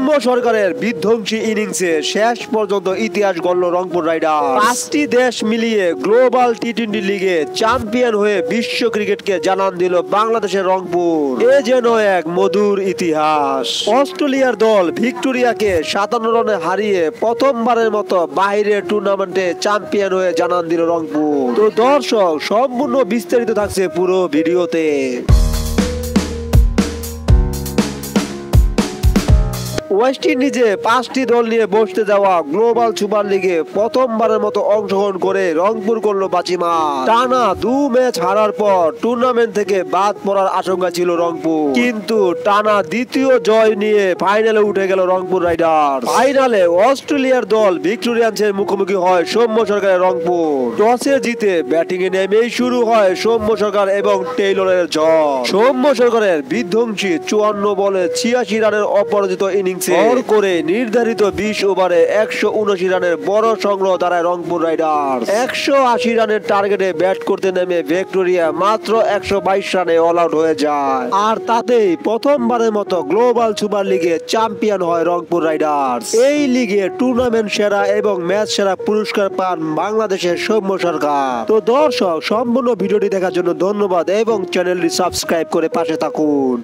সৌম্য সরকারের বিধ্বংসী ইনিংসে শেষ পর্যন্ত ইতিহাস গড়ল রংপুর রাইডার্স। 5টি দেশ মিলিয়ে গ্লোবাল টি-20 লিগে চ্যাম্পিয়ন হয়ে বিশ্ব ক্রিকেটকে জানান দিল বাংলাদেশের রংপুর। এ যেন এক মধুর ইতিহাস। অস্ট্রেলিয়ার দল ভিক্টোরিয়াকে 57 রানে হারিয়ে প্রথমবারের মতো বাইরের টুর্নামেন্টে চ্যাম্পিয়ন হয়ে জানান দিল রংপুর। তো দর্শক, সম্পূর্ণ বিস্তারিত থাকছে পুরো ভিডিওতে। ওয়েস্ট ইন্ডিজে 5টি দল নিয়ে বসতে যাওয়া গ্লোবাল সুপার লিগে প্রথমবারের মতো অংশগ্রহণ করে রংপুর করলো বাজিমাত। টানা 2 ম্যাচ হারার পর টুর্নামেন্ট থেকে বাদ পড়ার আশঙ্কা ছিল রংপুর, কিন্তু টানা দ্বিতীয় জয় নিয়ে ফাইনালে উঠে গেল রংপুর রাইডার্স। ফাইনালে অস্ট্রেলিয়ার দল ভিক্টোরিয়ান্সের মুখোমুখি হয় সৌম্য সরকারের রংপুর। টসে জিতে ব্যাটিং এ নেমেই শুরু হয় সৌম্য সরকার এবং টেইলরের ঝড়। সৌম্য সরকারের বিধ্বংসী 54 বলে 86 রানের অপরাজিত ইনিংস করে নির্ধারিত 20 ওভারে 179 রানের বড় সংগ্রহ দাঁড়ায় রংপুর রাইডার্স। 180 রানের টার্গেটে ব্যাট করতে নেমে ভিক্টোরিয়া মাত্র 122 রানে অল আউট হয়ে যায়। আর তাতেই প্রথমবারের মতো গ্লোবাল সুপার লিগে চ্যাম্পিয়ন হয় রংপুর রাইডার্স। এই লিগে টুর্নামেন্ট সেরা এবং ম্যাচ সেরা পুরস্কার পান বাংলাদেশের সৌম্য সরকার। তো দর্শক, সম্পূর্ণ ভিডিওটি দেখার জন্য ধন্যবাদ এবং চ্যানেলটি সাবস্ক্রাইব করে পাশে থাকুন।